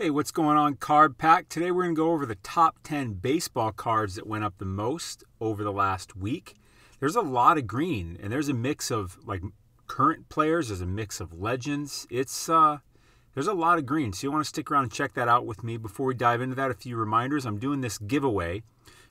Hey, what's going on, Card Pack? Today we're going to go over the top 10 baseball cards that went up the most over the last week. There's a lot of green, and there's a mix of like current players. There's a mix of legends. There's a lot of green, so you want to stick around and check that out with me. Before we dive into that, a few reminders. I'm doing this giveaway,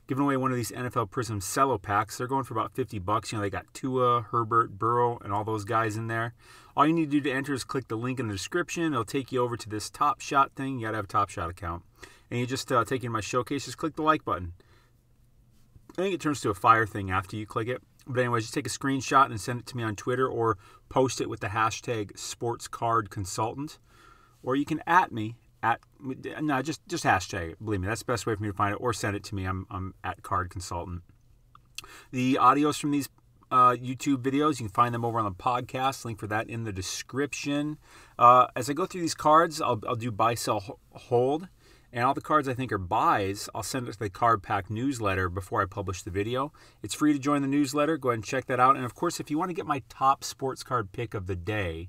giving away one of these NFL Prizm Cello packs. They're going for about $50. You know, they got Tua, Herbert, Burrow, and all those guys in there. All you need to do to enter is click the link in the description. It'll take you over to this Top Shot thing. You got to have a Top Shot account. And you just take you to my showcase. Just click the like button. I think it turns to a fire thing after you click it. But anyways, just take a screenshot and send it to me on Twitter or post it with the hashtag SportsCardConsultant. Or you can @ me. Just hashtag it. Believe me, that's the best way for me to find it. Or send it to me. I'm at Card Consultant. The audios from these YouTube videos, you can find them over on the podcast. Link for that in the description. As I go through these cards, I'll do buy, sell, hold. And all the cards I think are buys, I'll send it to the Card Pack newsletter before I publish the video. It's free to join the newsletter. Go ahead and check that out. And of course, if you want to get my top sports card pick of the day,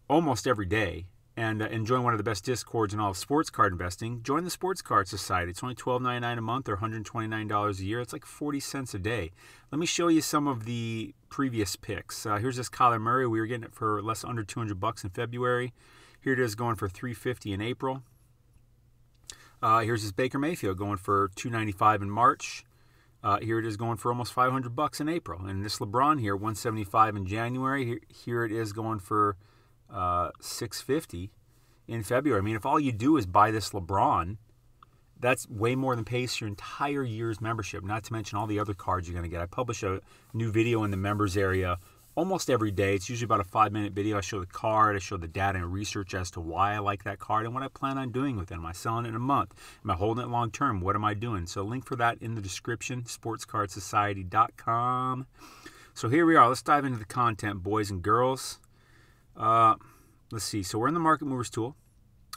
almost every day, and join one of the best discords in all of sports card investing, join the Sports Card Society. It's only $12.99 a month or $129 a year. It's like 40 cents a day. Let me show you some of the previous picks. Here's this Kyler Murray. We were getting it for under $200 in February. Here it is going for $350 in April. Here's this Baker Mayfield going for $295 in March. Here it is going for almost $500 in April. And this LeBron here, $175 in January. Here it is going for $650 in February. I mean, if all you do is buy this LeBron, that's way more than pays for your entire year's membership, not to mention all the other cards you're going to get. I publish a new video in the members area almost every day. It's usually about a 5-minute video. I show the card, I show the data and research as to why I like that card and what I plan on doing with it. Am I selling it in a month? Am I holding it long term? What am I doing? So link for that in the description, sportscardsociety.com. So here we are. Let's dive into the content, boys and girls. Let's see. So we're in the Market Movers tool.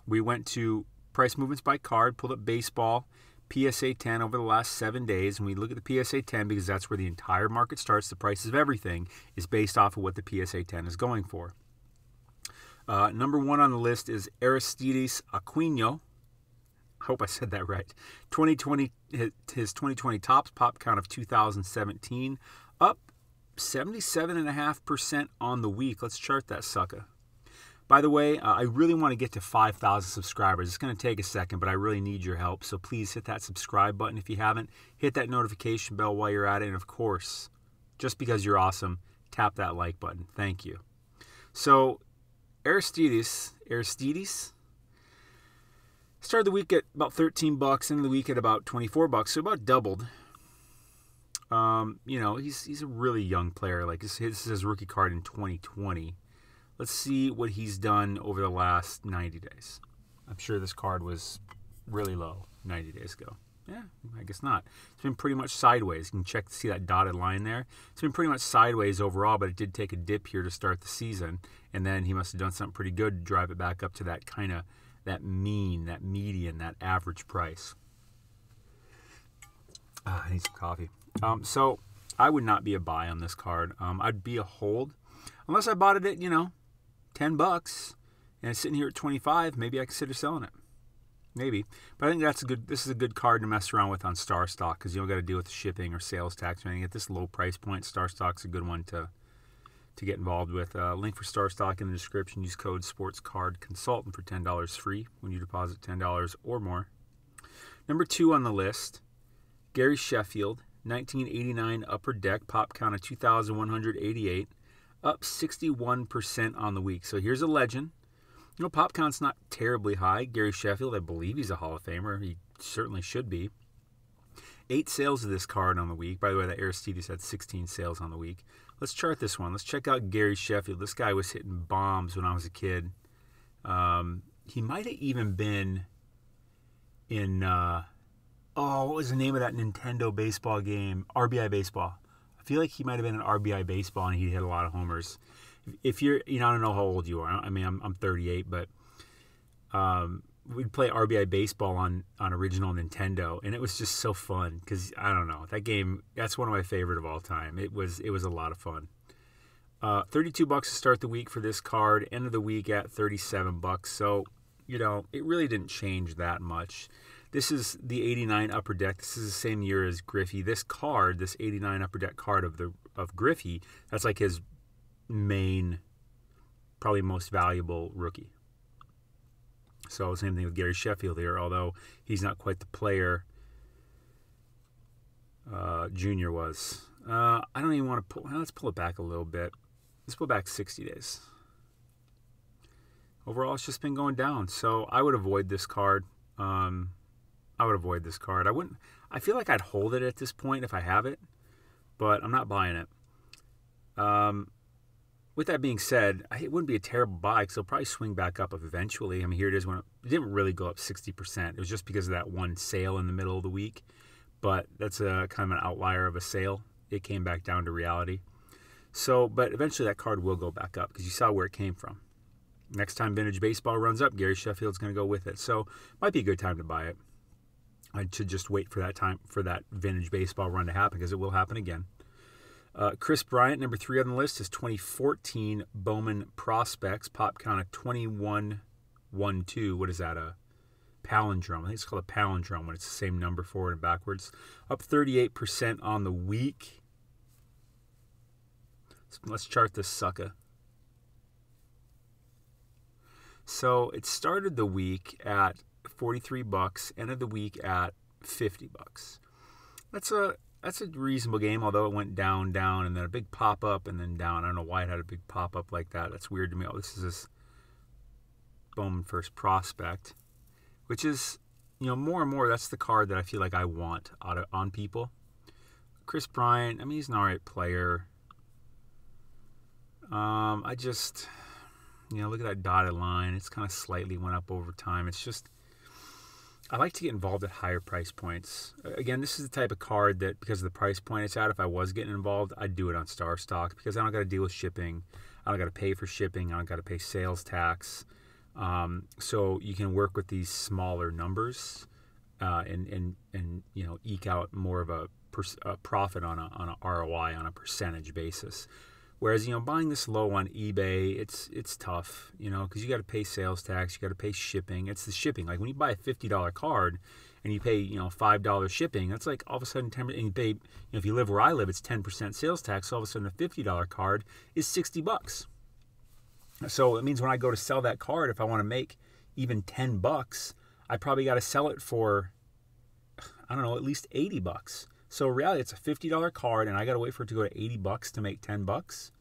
We went to price movements by card, pulled up baseball, PSA 10 over the last 7 days, and we look at the PSA 10 because that's where the entire market starts. The prices of everything is based off of what the PSA 10 is going for. Number one on the list is Aristides Aquino. I hope I said that right. 2020, his 2020 tops pop count of 2017, up 77.5% on the week. Let's chart that sucker. By the way, I really want to get to 5,000 subscribers. It's going to take a second, but I really need your help. So please hit that subscribe button if you haven't. Hit that notification bell while you're at it. And of course, just because you're awesome, tap that like button. Thank you. So Aristides started the week at about $13, ended the week at about $24, so about doubled. He's a really young player. Like this is his rookie card in 2020. Let's see what he's done over the last 90 days. I'm sure this card was really low 90 days ago. Yeah, I guess not. It's been pretty much sideways. You can check to see that dotted line there. It's been pretty much sideways overall, but it did take a dip here to start the season. And then he must have done something pretty good to drive it back up to that kind of, that mean, that median, that average price. I need some coffee. So I would not be a buy on this card. I'd be a hold. Unless I bought it at, $10 and it's sitting here at 25, maybe I consider selling it. Maybe. But I think this is a good card to mess around with on Starstock because you don't got to deal with the shipping or sales tax or anything. At this low price point, Starstock's a good one to get involved with. Link for Starstock in the description. Use code SportsCardConsultant for $10 free when you deposit $10 or more. Number 2 on the list, Gary Sheffield, 1989 upper deck, pop count of 2,188. Up 61% on the week. So here's a legend. Pop count's not terribly high. Gary Sheffield, I believe he's a Hall of Famer. He certainly should be. 8 sales of this card on the week. By the way, that Aristides had 16 sales on the week. Let's chart this one. Let's check out Gary Sheffield. This guy was hitting bombs when I was a kid. He might have even been in, what was the name of that Nintendo baseball game? RBI Baseball. I feel like he might have been an RBI Baseball and he hit a lot of homers. If you're, I don't know how old you are. I mean, I'm 38, but we'd play RBI Baseball on original Nintendo, and it was just so fun because I don't know, that game. That's one of my favorite of all time. It was a lot of fun. $32 to start the week for this card. End of the week at $37. So it really didn't change that much. This is the 89 Upper Deck. This is the same year as Griffey. This card, this 89 Upper Deck card of Griffey, that's like his main, probably most valuable rookie. So same thing with Gary Sheffield here, although he's not quite the player Junior was. I don't even want to pull. Let's pull it back a little bit. Let's pull back 60 days. Overall, it's just been going down. So I would avoid this card. I wouldn't. I feel like I'd hold it at this point if I have it, but I'm not buying it. With that being said, it wouldn't be a terrible buy because it'll probably swing back up eventually. I mean, here it is when it didn't really go up 60%. It was just because of that one sale in the middle of the week, but that's a kind of an outlier of a sale. It came back down to reality. So, but eventually that card will go back up because you saw where it came from. Next time Vintage Baseball runs up, Gary Sheffield's going to go with it. So, might be a good time to buy it. I should just wait for that time for that Vintage Baseball run to happen because it will happen again. Chris Bryant, number 3 on the list, is 2014 Bowman Prospects. Pop count of 2112. What is that? A palindrome. I think it's called a palindrome when it's the same number forward and backwards. Up 38% on the week. Let's chart this sucker. So it started the week at $43, ended the week at $50. That's a reasonable game, although it went down, and then a big pop-up, and then down. I don't know why it had a big pop-up like that. That's weird to me. Oh, this is this Bowman First Prospect, which is, more and more, that's the card that I feel like I want on people. Chris Bryant, I mean, he's an all right player. I just, look at that dotted line. It's kind of slightly went up over time. It's just, I like to get involved at higher price points. Again, this is the type of card that, because of the price point it's at, if I was getting involved, I'd do it on StarStock because I don't got to deal with shipping. I don't got to pay for shipping. I don't got to pay sales tax. So you can work with these smaller numbers and eke out more of a profit on a ROI on a percentage basis. Whereas, buying this low on eBay, it's tough, because you got to pay sales tax, you got to pay shipping. It's the shipping. Like when you buy a $50 card and you pay, $5 shipping, that's like all of a sudden 10%. And you pay, if you live where I live, it's 10% sales tax. So all of a sudden a $50 card is $60. So it means when I go to sell that card, if I want to make even $10, I probably got to sell it for, I don't know, at least $80. So in reality, it's a $50 card, and I got to wait for it to go to $80 to make $10.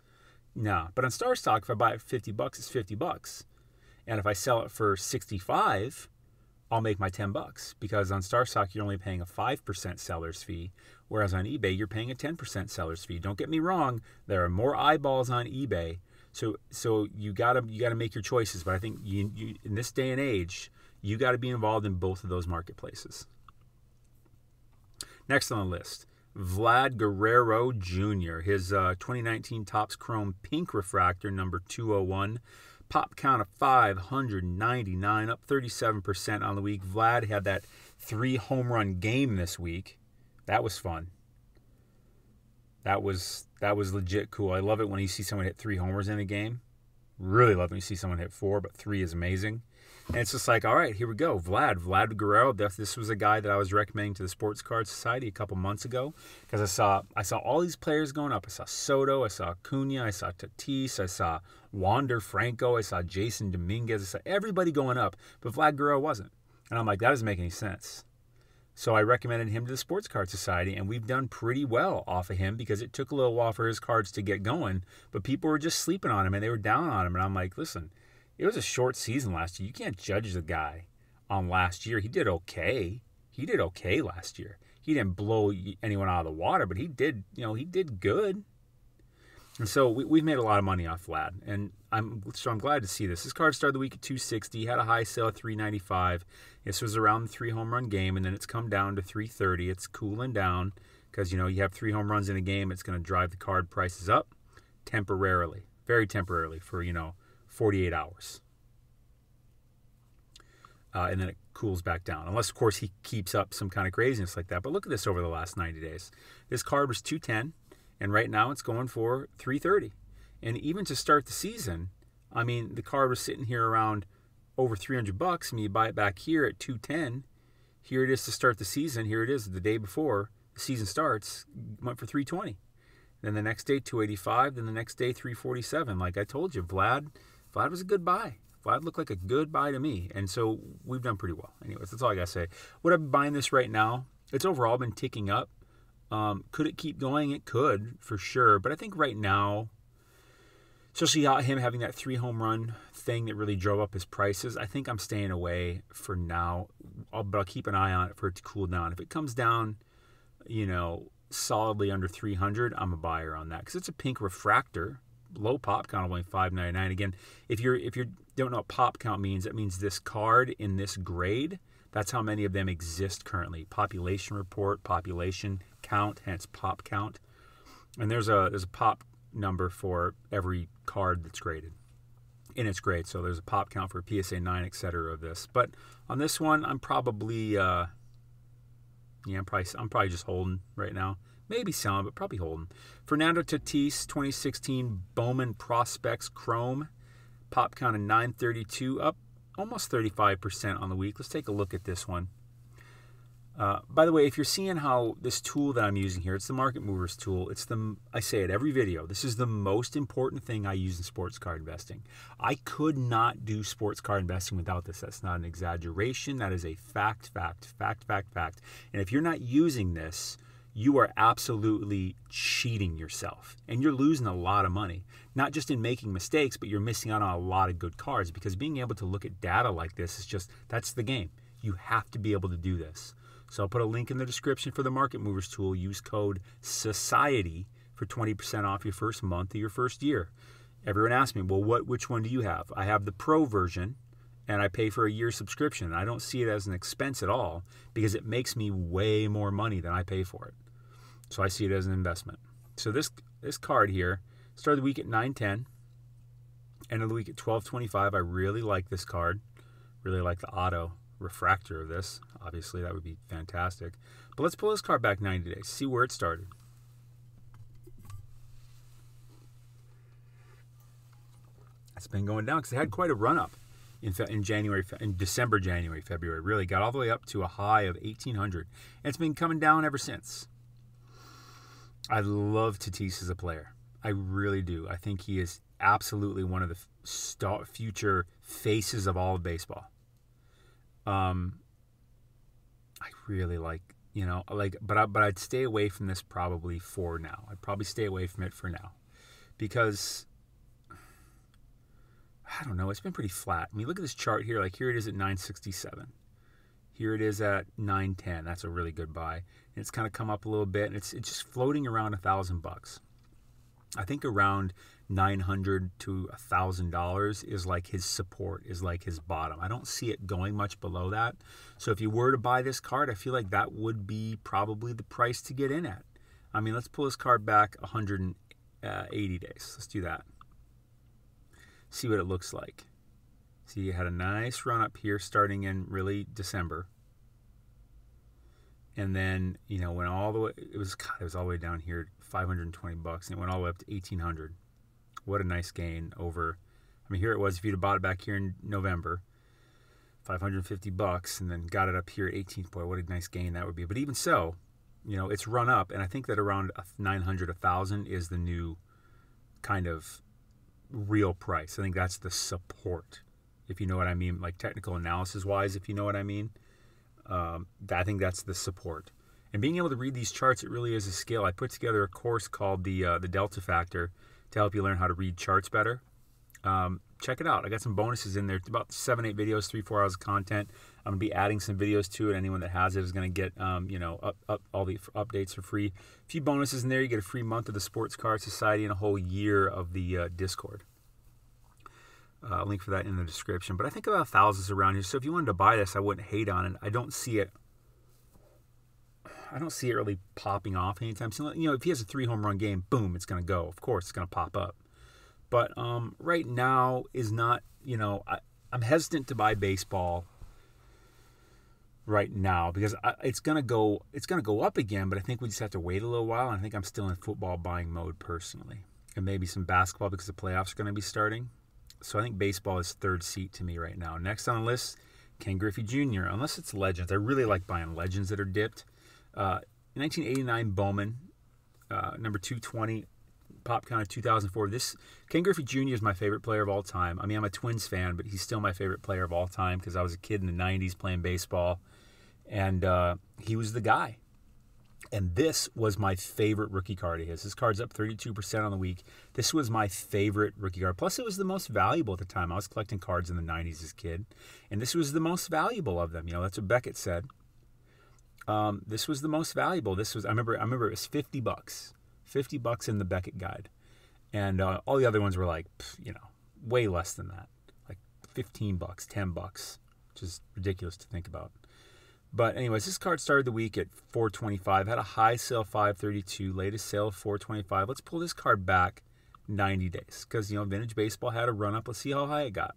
No, but on StarStock, if I buy it for $50, it's $50, and if I sell it for $65, I'll make my $10 because on StarStock you're only paying a 5% seller's fee, whereas on eBay you're paying a 10% seller's fee. Don't get me wrong, there are more eyeballs on eBay, so you gotta make your choices. But I think you in this day and age, you got to be involved in both of those marketplaces. Next on the list, Vlad Guerrero Jr. His 2019 Topps Chrome Pink Refractor, number 201. Pop count of 599, up 37% on the week. Vlad had that 3 home run game this week. That was fun. That was legit cool. I love it when you see someone hit 3 homers in a game. Really love when you see someone hit 4, but 3 is amazing. And it's just like, all right, here we go. Vlad Guerrero. This was a guy that I was recommending to the Sports Card Society a couple months ago because I saw all these players going up. I saw Soto, I saw Acuna, I saw Tatis, I saw Wander Franco, I saw Jason Dominguez, I saw everybody going up, but Vlad Guerrero wasn't. And I'm like, that doesn't make any sense. So I recommended him to the Sports Card Society, and we've done pretty well off of him because it took a little while for his cards to get going, but people were just sleeping on him and they were down on him. And I'm like, listen, it was a short season last year. You can't judge the guy on last year. He did okay. He did okay last year. He didn't blow anyone out of the water, but he did good. And so we've made a lot of money off Vlad, and I'm glad to see this. This card started the week at 260, had a high sale at 395. This was around the 3 home run game, and then it's come down to 330. It's cooling down because you have 3 home runs in a game. It's going to drive the card prices up temporarily, very temporarily for 48 hours. And then it cools back down. Unless, of course, he keeps up some kind of craziness like that. But look at this over the last 90 days. This card was 210, and right now it's going for 330. And even to start the season, I mean, the card was sitting here around over $300, and you buy it back here at $210. Here it is to start the season. Here it is the day before the season starts. Went for $320. Then the next day $285. Then the next day $347. Like I told you, Vlad was a good buy. Vlad looked like a good buy to me, and so we've done pretty well. Anyways, that's all I gotta say. Would I be buying this right now? It's overall been ticking up. Could it keep going? It could, for sure. But I think right now, especially him having that 3 home run thing that really drove up his prices, I think I'm staying away for now. But I'll keep an eye on it for it to cool down. If it comes down, solidly under 300, I'm a buyer on that because it's a pink refractor. Low pop count of only 599. Again, if you don't know what pop count means, that means this card in this grade. That's how many of them exist currently. Population report, population count, hence pop count. And there's a pop number for every card that's graded in its grade. So there's a pop count for PSA 9, etc. of this. But on this one, I'm probably I'm probably just holding right now. Maybe selling, but probably holding. Fernando Tatis, 2016 Bowman Prospects Chrome. Pop count of 932, up almost 35% on the week. Let's take a look at this one. By the way, if you're seeing how this tool that I'm using here, it's the Market Movers tool. I say it every video. This is the most important thing I use in sports card investing. I could not do sports card investing without this. That's not an exaggeration. That is a fact. And if you're not using this, you are absolutely cheating yourself. And you're losing a lot of money. Not just in making mistakes, but you're missing out on a lot of good cards because being able to look at data like this is that's the game. You have to be able to do this. So I'll put a link in the description for the Market Movers tool. Use code SOCIETY for 20% off your first month of your first year. Everyone asks me, well, which one do you have? I have the Pro version, and I pay for a year subscription. I don't see it as an expense at all because it makes me way more money than I pay for it. So I see it as an investment. So this card here started the week at 910, end of the week at 1225. I really like this card. Really like the auto refractor of this. Obviously, that would be fantastic. But let's pull this card back 90 days, see where it started. It's been going down because it had quite a run-up in December, January, February. Really got all the way up to a high of 1,800. And it's been coming down ever since. I love Tatis as a player. I really do. I think he is absolutely one of the future faces of all of baseball. I really like, but I'd stay away from this probably for now. I'd probably stay away from it for now because I don't know. It's been pretty flat. I mean, look at this chart here. Like here it is at 967. Here it is at 910. That's a really good buy. And it's kind of come up a little bit, and it's just floating around $1,000. I think around $900 to $1,000 is like his support, is like his bottom. I don't see it going much below that. So if you were to buy this card, I feel like that would be probably the price to get in at. I mean, let's pull this card back 180 days. Let's do that. See what it looks like. See, you had a nice run up here starting in really December. And then, went all the way, it was all the way down here, $520, and it went all the way up to 1,800. What a nice gain over, here it was, if you'd have bought it back here in November, $550, and then got it up here at 18. Boy, what a nice gain that would be. But even so, it's run up, and I think that around 900, 1,000 is the new kind of real price. I think that's the support, if you know what I mean, like technical analysis wise, if you know what I mean. I think that's the support. And being able to read these charts, it really is a skill. I put together a course called the Delta Factor to help you learn how to read charts better. Check it out. I got some bonuses in there. It's about 7-8 videos, 3-4 hours of content. I'm going to be adding some videos to it. Anyone that has it is going to get all the updates for free. A few bonuses in there. You get a free month of the Sports Card Society and a whole year of the Discord. Link for that in the description. But I think about thousands around here. So if you wanted to buy this, I wouldn't hate on it. I don't see it really popping off anytime soon. If he has a 3 home run game, boom, it's going to go. Of course, it's going to pop up. But right now is not, I'm hesitant to buy baseball right now because it's going to go up again, but I think we just have to wait a little while. And I think I'm still in football buying mode personally. And maybe some basketball because the playoffs are going to be starting. So I think baseball is third seat to me right now. Next on the list, Ken Griffey Jr., unless it's Legends. I really like buying Legends that are dipped. 1989 Bowman, number 220, pop count of 2004. This Ken Griffey Jr. is my favorite player of all time. I mean, I'm a Twins fan, but he's still my favorite player of all time because I was a kid in the 90s playing baseball, and he was the guy. And this was my favorite rookie card of his. This card's up 32% on the week. This was my favorite rookie card. Plus, it was the most valuable at the time. I was collecting cards in the 90s as a kid, and this was the most valuable of them. You know, that's what Beckett said. This was the most valuable. This was I remember it was $50, $50 in the Beckett guide, and all the other ones were like, you know, way less than that, like $15, $10, which is ridiculous to think about. But anyways, this card started the week at $425, had a high sale $532, latest sale $425. Let's pull this card back 90 days because, you know, Vintage Baseball had a run up. Let's see how high it got.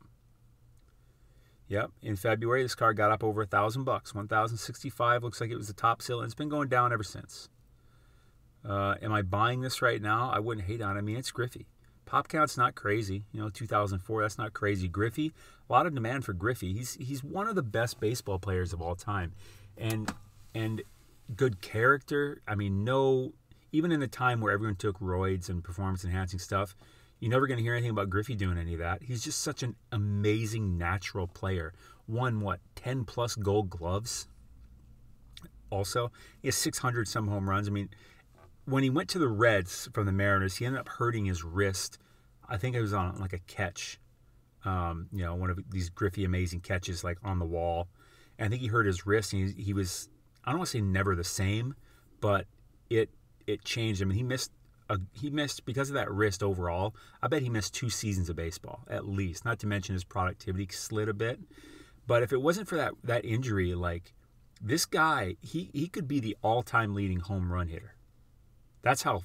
Yep, in February, this card got up over $1,000, $1,065. Looks like it was the top sale, and it's been going down ever since. Am I buying this right now? I wouldn't hate on it. I mean, it's Griffey. Pop count's not crazy. You know, 2004, that's not crazy. Griffey, a lot of demand for Griffey. He's one of the best baseball players of all time. And good character. I mean, even in the time where everyone took roids and performance-enhancing stuff, you're never going to hear anything about Griffey doing any of that. He's just such an amazing natural player. Won, 10-plus gold gloves? Also, he has 600-some home runs. I mean, when he went to the Reds from the Mariners, he ended up hurting his wrist. I think it was on like a catch, you know, one of these Griffey amazing catches like on the wall. And I think he hurt his wrist, and he was, I don't want to say never the same, but it changed him. And he missed because of that wrist overall. I bet he missed 2 seasons of baseball at least. Not to mention his productivity slid a bit. But if it wasn't for that injury, like this guy, he could be the all-time leading home run hitter. That's how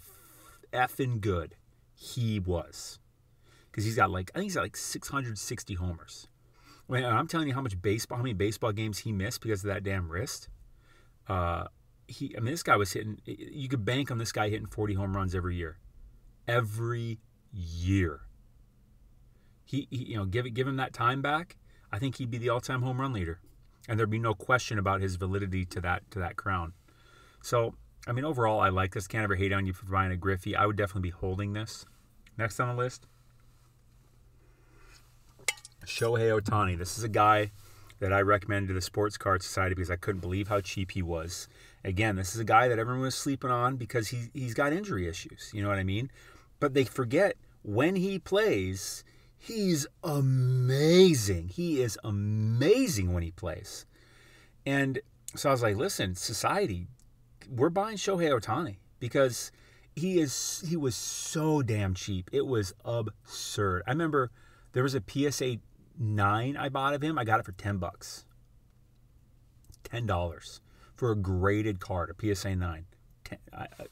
effing good he was. Because I think he's got like 660 homers. When I'm telling you how many baseball games he missed because of that damn wrist. This guy was hitting, you could bank on this guy hitting 40 home runs every year. Every year. Give him that time back, I think he'd be the all-time home run leader. And there'd be no question about his validity to that crown. So, I mean, overall, I like this. Can't ever hate on you for buying a Griffey. I would definitely be holding this. Next on the list, Shohei Ohtani. This is a guy that I recommended to the Sports Card Society because I couldn't believe how cheap he was. Again, this is a guy that everyone was sleeping on because he's got injury issues. You know what I mean? But they forget when he plays, he's amazing. He is amazing when he plays. And so I was like, listen, society, we're buying Shohei Ohtani because he was so damn cheap. It was absurd. I remember there was a PSA 9 I bought of him. I got it for $10. $10 for a graded card, a PSA 9.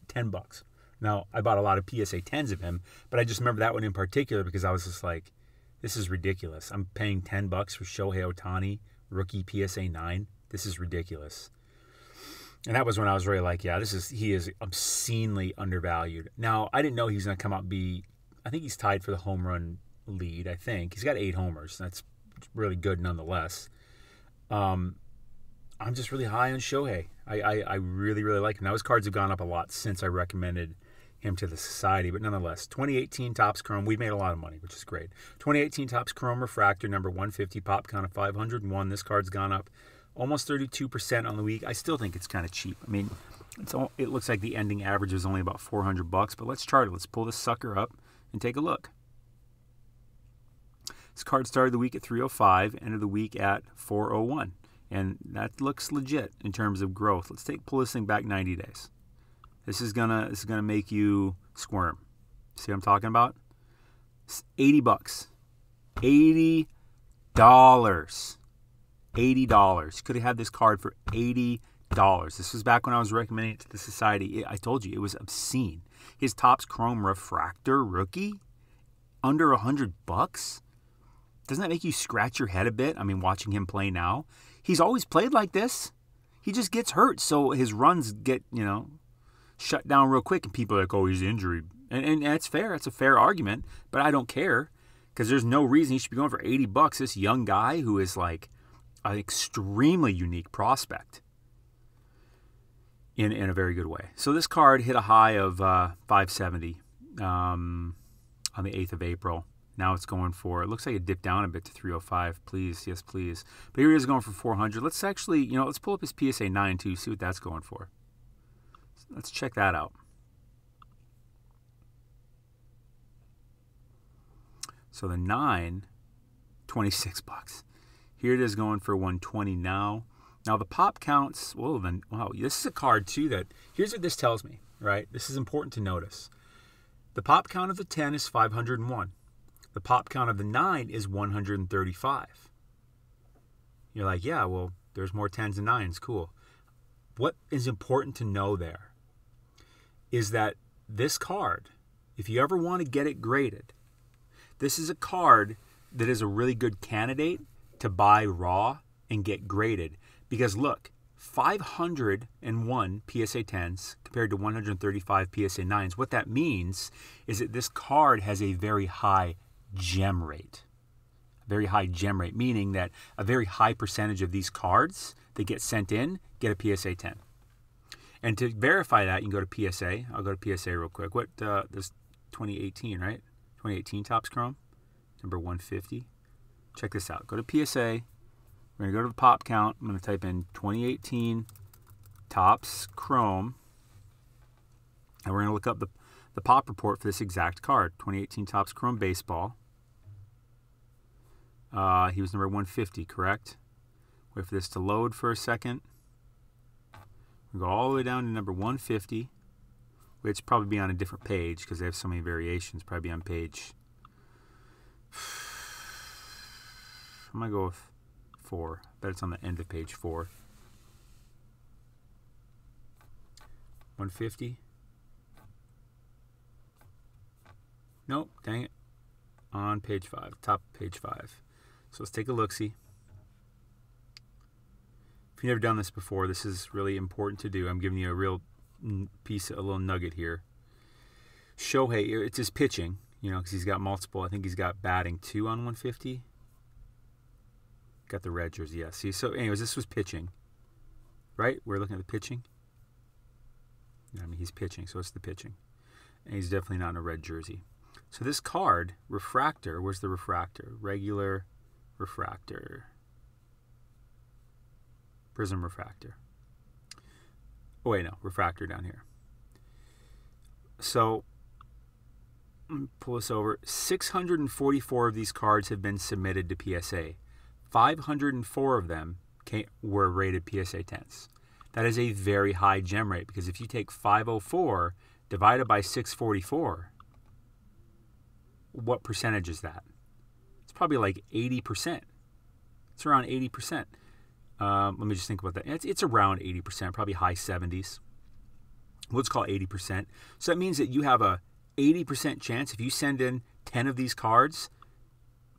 $10. Now, I bought a lot of PSA 10s of him, but I just remember that one in particular because I was just like, this is ridiculous. I'm paying $10 for Shohei Ohtani, rookie PSA 9. This is ridiculous. And that was when I was really like, yeah, he is obscenely undervalued. Now, I didn't know he was going to come out and I think he's tied for the home run lead, I think. He's got 8 homers. That's really good nonetheless. I'm just really high on Shohei. I really, really like him. Now, his cards have gone up a lot since I recommended him to the society, but nonetheless, 2018 Topps Chrome, we made a lot of money, which is great. 2018 Topps Chrome Refractor, number 150, pop count of 501. This card's gone up almost 32% on the week. I still think it's kind of cheap. I mean, it looks like the ending average is only about $400, but let's chart it. Let's pull this sucker up and take a look. This card started the week at 305, ended the week at 401, and that looks legit in terms of growth. Let's pull this thing back 90 days. This is gonna make you squirm. See what I'm talking about? It's $80. $80. $80. Could have had this card for $80. This was back when I was recommending it to the society. I told you, it was obscene. His Topps Chrome Refractor rookie, under $100? Doesn't that make you scratch your head a bit? I mean, watching him play now. He's always played like this. He just gets hurt, so his runs get, shut down real quick, and people are like, oh, he's injured. And that's fair. That's a fair argument, but I don't care because there's no reason he should be going for $80. This young guy who is like an extremely unique prospect in a very good way. So this card hit a high of 570 on the 8th of April. Now it's going for, it looks like it dipped down a bit to 305. Please, yes, please. But here he is going for 400. Let's actually, let's pull up his PSA 9 too, see what that's going for. Let's check that out. So the 9, $26. Here it is going for 120 now. Now the pop counts, well then, wow, this is a card too that, here's what this tells me, right? This is important to notice. The pop count of the 10 is 501. The pop count of the 9 is 135. You're like, yeah, well, there's more 10s and 9s, cool. What is important to know there is that this card, if you ever want to get it graded, this is a card that is a really good candidate to buy raw and get graded. Because look, 501 PSA 10s compared to 135 PSA 9s, what that means is that this card has a very high gem rate. A very high gem rate, meaning that a very high percentage of these cards that get sent in get a PSA 10. And to verify that, you can go to PSA. I'll go to PSA real quick. What, this 2018, right? 2018 Topps Chrome, number 150. Check this out. Go to PSA. We're going to go to the pop count. I'm going to type in 2018 Topps Chrome. And we're going to look up the pop report for this exact card. 2018 Topps Chrome Baseball. He was number 150, correct? Wait for this to load for a second. We go all the way down to number 150, which probably be on a different page because they have so many variations. Probably be on page. I'm going to go with 4. I bet it's on the end of page 4. 150. Nope, dang it. On page 5, top of page 5. So let's take a look-see. If you've never done this before, this is really important to do. I'm giving you a real piece, a little nugget here. Shohei, it's his pitching, because he's got multiple. I think he's got batting 2 on 150. Got the red jersey, yeah. See, so anyways, this was pitching, right? We're looking at the pitching. I mean, he's pitching, so it's the pitching. And he's definitely not in a red jersey. So this card, refractor, where's the refractor? Regular refractor. Prizm refractor. Oh, wait, no, refractor down here. So, let me pull this over. 644 of these cards have been submitted to PSA. 504 of them were rated PSA 10s. That is a very high gem rate because if you take 504 divided by 644, what percentage is that? It's probably like 80%. It's around 80%. Let me just think about that. It's around 80%, probably high 70s. Let's call it 80%. So that means that you have a 80% chance if you send in 10 of these cards,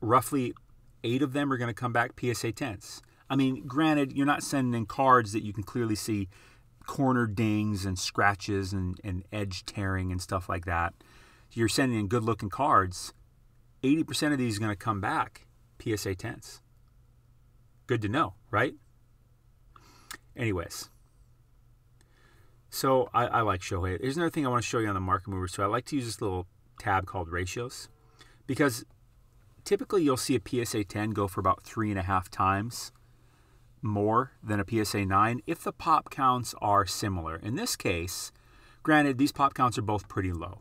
roughly 8 of them are going to come back PSA 10s. I mean, granted, you're not sending in cards that you can clearly see corner dings and scratches and edge tearing and stuff like that. You're sending in good-looking cards. 80% of these are going to come back PSA 10s. Good to know, right? Anyways. So I like Shohei. There's another thing I want to show you on the market movers. So I like to use this little tab called ratios because typically you'll see a PSA 10 go for about 3.5 times more than a PSA 9 if the pop counts are similar. In this case, granted, these pop counts are both pretty low.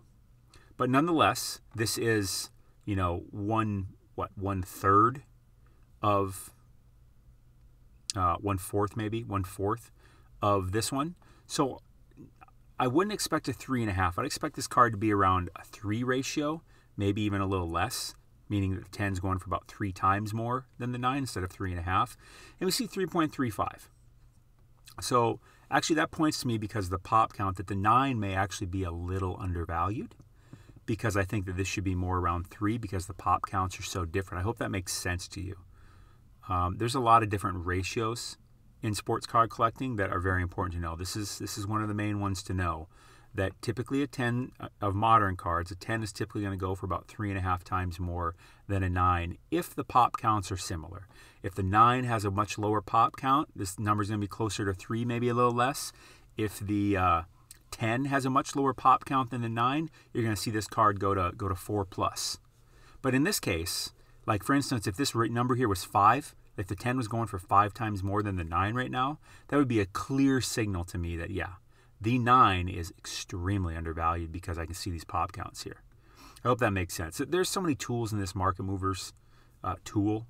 But nonetheless, this is, 1/3 of 1/4 maybe, 1/4 of this one. So I wouldn't expect a 3.5. I'd expect this card to be around a 3 ratio, maybe even a little less, meaning that the 10 is going for about 3 times more than the 9 instead of 3.5. And we see 3.35. So actually that points to me because of the pop count that the 9 may actually be a little undervalued because I think that this should be more around 3 because the pop counts are so different. I hope that makes sense to you. There's a lot of different ratios in sports card collecting that are very important to know. This is one of the main ones to know, that typically a 10 of modern cards, a 10 is typically going to go for about 3.5 times more than a 9 if the pop counts are similar. If the 9 has a much lower pop count, this number is going to be closer to 3, maybe a little less. If the 10 has a much lower pop count than the 9, you're going to see this card go to 4+. But in this case, like for instance, if this number here was 5, if the 10 was going for 5 times more than the 9 right now, that would be a clear signal to me that, yeah, the 9 is extremely undervalued because I can see these pop counts here. I hope that makes sense. There's so many tools in this Market Movers tool.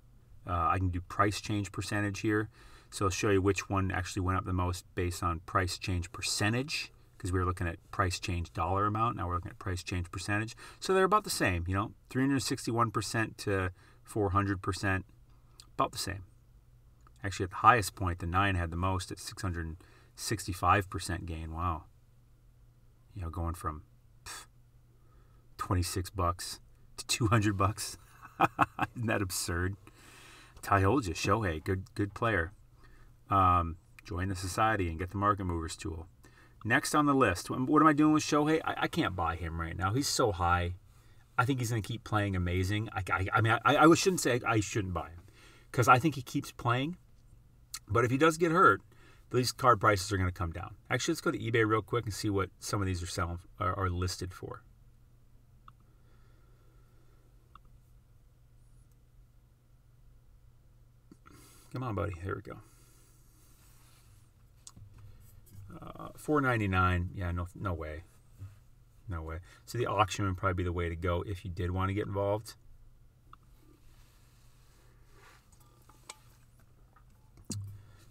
I can do price change percentage here. So I'll show you which one actually went up the most based on price change percentage, because we were looking at price change dollar amount. Now we're looking at price change percentage. So they're about the same, 361% to 400%, about the same. Actually, at the highest point, the 9 had the most at 665% gain. Wow. Going from $26 to $200. Isn't that absurd? I told you, Shohei, good player. Join the society and get the Market Movers tool. Next on the list, what am I doing with Shohei? I can't buy him right now. He's so high. I think he's going to keep playing amazing. I shouldn't say I shouldn't buy him, because I think he keeps playing. But if he does get hurt, these card prices are going to come down. Actually, let's go to eBay real quick and see what some of these are selling are listed for. Come on, buddy. Here we go. $4.99. Yeah, no way. No way. So the auction would probably be the way to go if you did want to get involved.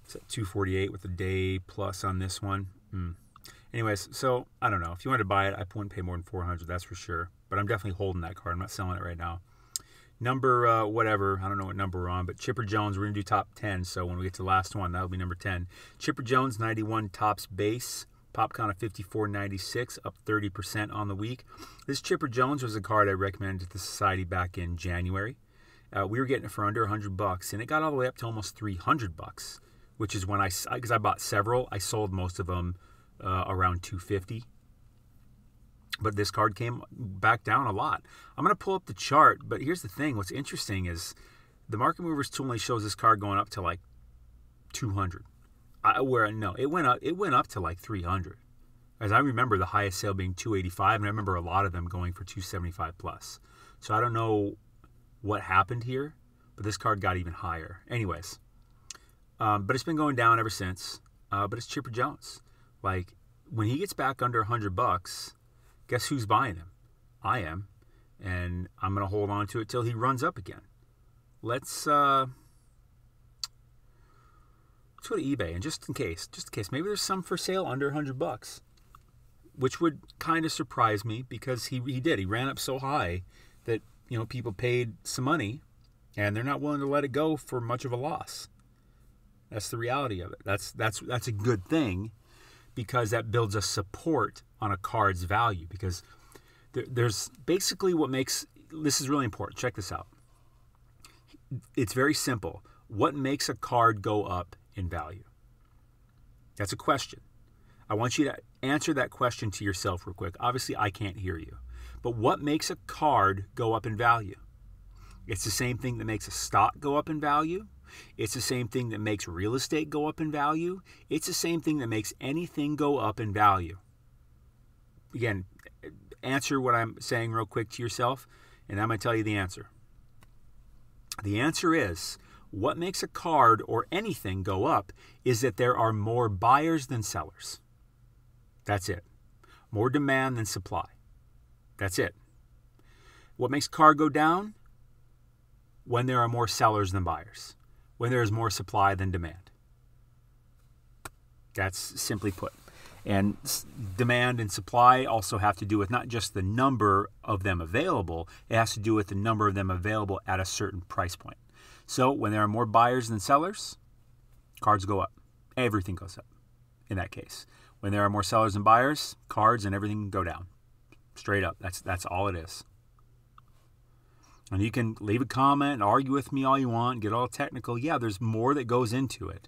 It's at $248 with a day plus on this one. Anyways, so I don't know. If you wanted to buy it, I wouldn't pay more than $400. That's for sure. But I'm definitely holding that card. I'm not selling it right now. Number whatever, I don't know what number we're on, but Chipper Jones, we're going to do top 10, so when we get to the last one, that'll be number 10. Chipper Jones, 91 tops base, pop count of 54.96, up 30% on the week. This Chipper Jones was a card I recommended to the Society back in January. We were getting it for under $100, and it got all the way up to almost $300, which is when because I bought several, I sold most of them around $250. But this card came back down a lot. I'm going to pull up the chart, but here's the thing. What's interesting is the Market Movers tool only shows this card going up to like 200. It went up to like 300. As I remember the highest sale being 285, and I remember a lot of them going for 275 plus. So I don't know what happened here, but this card got even higher. Anyways, but it's been going down ever since. But it's Chipper Jones. Like, when he gets back under $100, guess who's buying him? I am. And I'm going to hold on to it till he runs up again. Let's go to eBay, and just in case, maybe there's some for sale under $100, which would kind of surprise me, because he ran up so high that people paid some money, and they're not willing to let it go for much of a loss. That's the reality of it. That's a good thing, because that builds a support on a card's value, because there's basically what makes, this is really important. Check this out. It's very simple. What makes a card go up in value? That's a question. I want you to answer that question to yourself real quick. Obviously, I can't hear you. But what makes a card go up in value? It's the same thing that makes a stock go up in value. It's the same thing that makes real estate go up in value. It's the same thing that makes anything go up in value. Again, answer what I'm saying real quick to yourself, and I'm going to tell you the answer. The answer is, what makes a card or anything go up is that there are more buyers than sellers. That's it. More demand than supply. That's it. What makes a card go down? When there are more sellers than buyers. When there is more supply than demand. That's simply put. And demand and supply also have to do with not just the number of them available, it has to do with the number of them available at a certain price point. So when there are more buyers than sellers, cards go up. Everything goes up in that case. When there are more sellers than buyers, cards and everything go down. Straight up. That's all it is. And you can leave a comment and argue with me all you want, get all technical. Yeah, there's more that goes into it.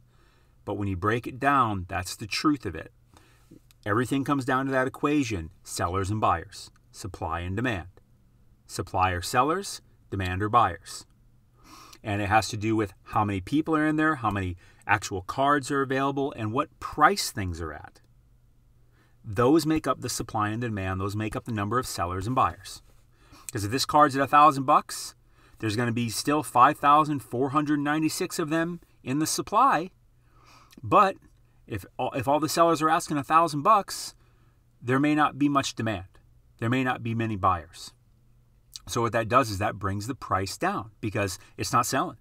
But when you break it down, that's the truth of it. Everything comes down to that equation: sellers and buyers, supply and demand. Supply or sellers, demand or buyers. And it has to do with how many people are in there, how many actual cards are available, and what price things are at. Those make up the supply and demand. Those make up the number of sellers and buyers. Because if this card's at $1,000, there's going to be still 5,496 of them in the supply. But if all the sellers are asking $1,000, there may not be much demand. There may not be many buyers. So what that does is that brings the price down because it's not selling.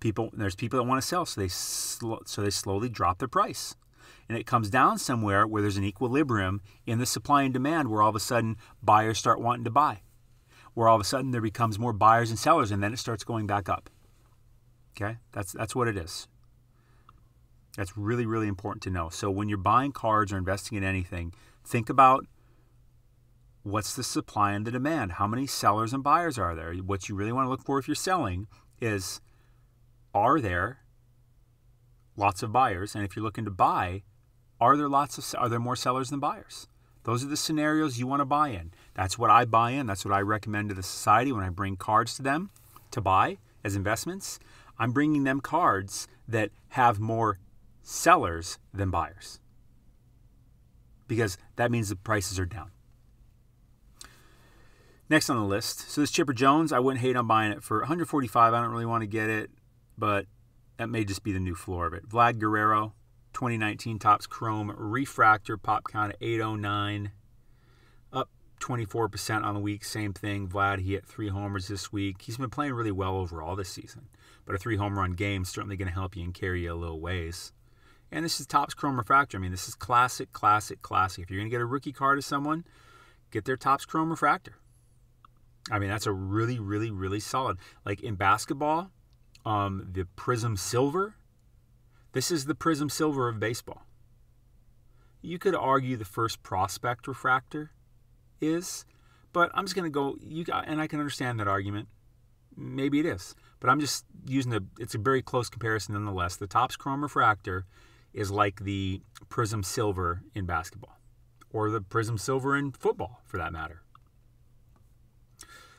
There's people that want to sell, so they slowly drop the price. And it comes down somewhere where there's an equilibrium in the supply and demand, where all of a sudden buyers start wanting to buy. Where all of a sudden there becomes more buyers and sellers, and then it starts going back up. Okay? That's what it is. That's really, really important to know. So when you're buying cards or investing in anything, think about what's the supply and the demand. How many sellers and buyers are there? What you really want to look for if you're selling is, are there lots of buyers? And if you're looking to buy, are there more sellers than buyers? Those are the scenarios you want to buy in. That's what I buy in. That's what I recommend to the society when I bring cards to them to buy as investments. I'm bringing them cards that have more sellers than buyers, because that means the prices are down. Next on the list, so this Chipper Jones, I wouldn't hate on buying it for $145. I don't really want to get it, but that may just be the new floor of it. Vlad Guerrero, 2019 Topps Chrome Refractor, pop count at 809, up 24% on the week. Same thing. Vlad, he hit 3 homers this week. He's been playing really well overall this season, but a 3 home run game is certainly going to help you and carry you a little ways. And this is Topps Chrome Refractor. I mean, this is classic, classic, classic. If you're going to get a rookie card of someone, get their Topps Chrome Refractor. I mean, that's a really, really, really solid. Like in basketball, the Prizm Silver, this is the Prizm Silver of baseball. You could argue the first prospect refractor is, but I'm just going to go, and I can understand that argument. Maybe it is, but I'm just using it's a very close comparison nonetheless. The Topps Chrome Refractor is like the Prizm Silver in basketball, or the Prizm Silver in football for that matter.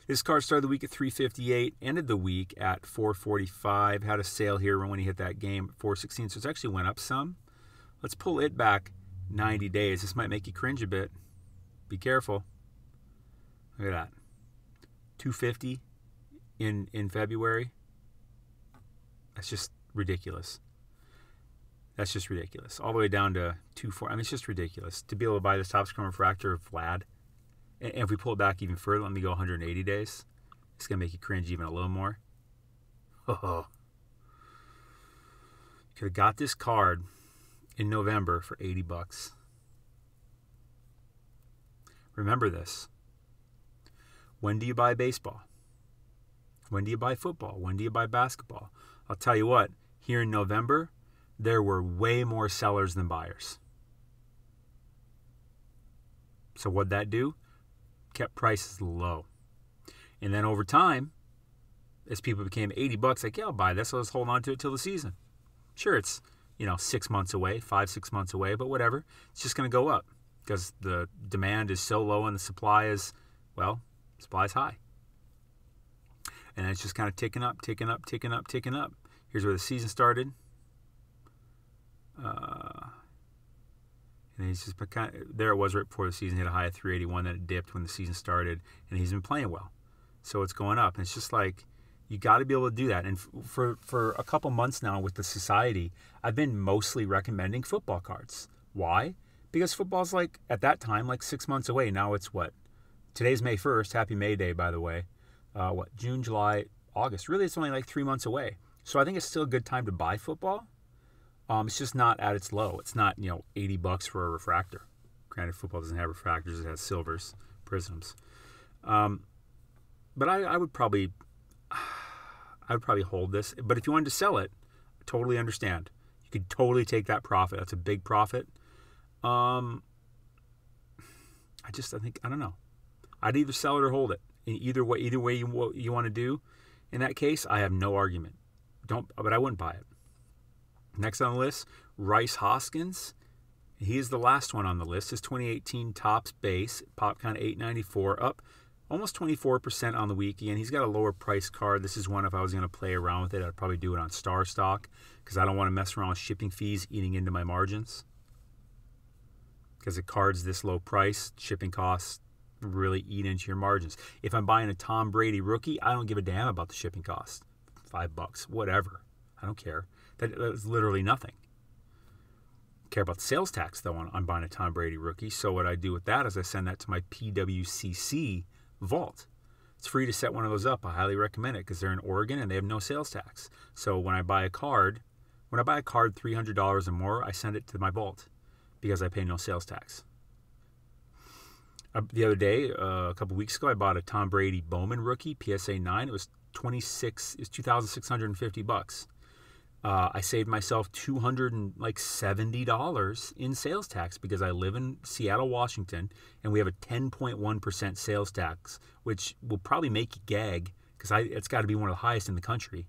This card started the week at $358, ended the week at $445. Had a sale here when he hit that game at $416, so it actually went up some. Let's pull it back 90 days. This might make you cringe a bit. Be careful. Look at that. $250 in February. That's just ridiculous. That's just ridiculous. All the way down to $240. I mean, it's just ridiculous to be able to buy this Topps Chrome Refractor of Vlad. And if we pull it back even further, let me go 180 days. It's going to make you cringe even a little more. Oh. You could have got this card in November for $80. Remember this. When do you buy baseball? When do you buy football? When do you buy basketball? I'll tell you what, here in November, there were way more sellers than buyers. So what'd that do? Kept prices low. And then over time, as people became $80, like, yeah, I'll buy this, so let's hold on to it till the season. Sure, it's 6 months away, 5-6 months away, but whatever. It's just going to go up because the demand is so low and the supply is, supply's high. And it's just kind of ticking up, ticking up, ticking up, ticking up. Here's where the season started. And he's just there it was right before the season, hit a high of 381, then it dipped when the season started, and he's been playing well. So it's going up. And it's just like, you got to be able to do that. And for a couple months now with the society, I've been mostly recommending football cards. Why? Because football's like, at that time, like 6 months away. Now it's what? Today's May 1st. Happy May Day, by the way. June, July, August. Really, it's only like 3 months away. So I think it's still a good time to buy football. It's just not at its low. It's not, $80 for a refractor. Granted, football doesn't have refractors. It has silvers, prisms. But I would probably hold this. But if you wanted to sell it, I totally understand. You could totally take that profit. That's a big profit. I don't know. I'd either sell it or hold it. Either way you want to do. In that case, I have no argument. But I wouldn't buy it. Next on the list, Hoskins. He is the last one on the list. His 2018 Topps base, PopCon 894, up almost 24% on the week. Again, he's got a lower price card. This is one, if I was going to play around with it, I'd probably do it on StarStock because I don't want to mess around with shipping fees eating into my margins. Because a card's this low price, shipping costs really eat into your margins. If I'm buying a Tom Brady rookie, I don't give a damn about the shipping cost. $5, whatever. I don't care. That's literally nothing. Care about the sales tax, though, on buying a Tom Brady rookie. So what I do with that is I send that to my PWCC vault. It's free to set one of those up. I highly recommend it because they're in Oregon and they have no sales tax. So when I buy a card $300 or more, I send it to my vault because I pay no sales tax. The other day, a couple weeks ago, I bought a Tom Brady Bowman rookie, PSA 9. It was $2,650. I saved myself $270 in sales tax because I live in Seattle, Washington, and we have a 10.1% sales tax, which will probably make you gag because it's got to be one of the highest in the country.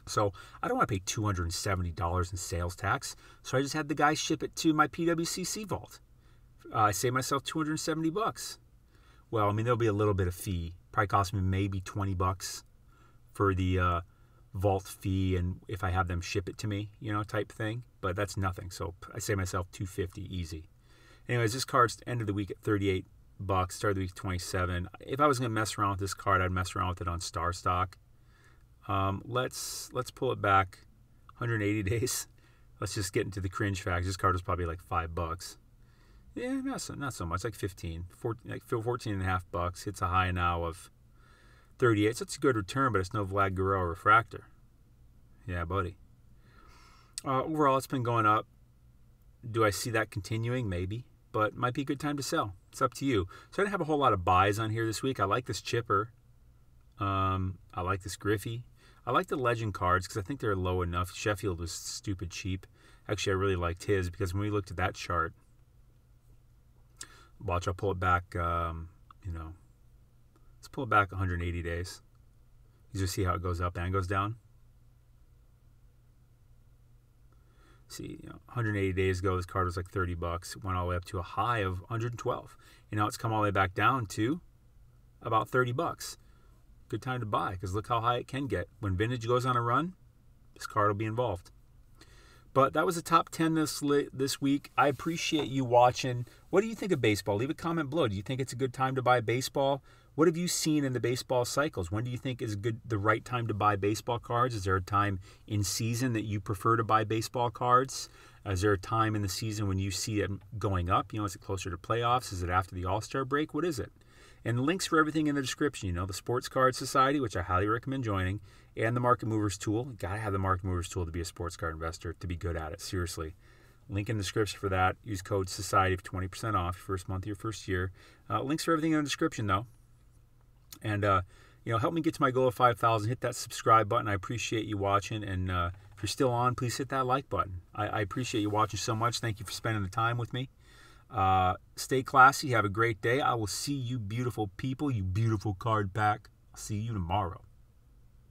So I don't want to pay $270 in sales tax, so I just had the guy ship it to my PWCC vault. I saved myself $270. Well, I mean, there'll be a little bit of fee. Probably cost me maybe $20 for the vault fee, and if I have them ship it to me, type thing. But that's nothing. So I save myself $250 easy. Anyways, this card's ended the week at $38. Started the week at $27. If I was going to mess around with this card, I'd mess around with it on StarStock. Let's pull it back 180 days. Let's just get into the cringe facts. This card was probably like $5. Yeah, not so much, like 14 and a half bucks. Hits a high now of 38. So it's a good return, but it's no Vlad Guerrero refractor. Yeah, buddy. Overall, it's been going up. Do I see that continuing? Maybe, but might be a good time to sell. It's up to you. So I didn't have a whole lot of buys on here this week. I like this chipper. I like this Griffey. I like the legend cards because I think they're low enough. Sheffield was stupid cheap. Actually, I really liked his because when we looked at that chart, watch, I'll pull it back, let's pull it back 180 days. You just see how it goes up and goes down. See, 180 days ago, this card was like $30. It went all the way up to a high of 112. Now it's come all the way back down to about $30. Good time to buy because look how high it can get. When vintage goes on a run, this card will be involved. But that was the top 10 this week. I appreciate you watching. What do you think of baseball? Leave a comment below. Do you think it's a good time to buy baseball? What have you seen in the baseball cycles? When do you think is the right time to buy baseball cards? Is there a time in season that you prefer to buy baseball cards? Is there a time in the season when you see it going up? Is it closer to playoffs? Is it after the All-Star break? What is it? And links for everything in the description. The Sports Card Society, which I highly recommend joining, and the Market Movers tool. You gotta have the Market Movers tool to be a sports card investor, to be good at it. Seriously. Link in the description for that. Use code SOCIETY for 20% off your first month of your first year. Links for everything in the description, though. And help me get to my goal of 5,000. Hit that subscribe button. I appreciate you watching. And if you're still on, please hit that like button. I appreciate you watching so much. Thank you for spending the time with me. Stay classy. Have a great day. I will see you beautiful people, you beautiful card pack. I'll see you tomorrow.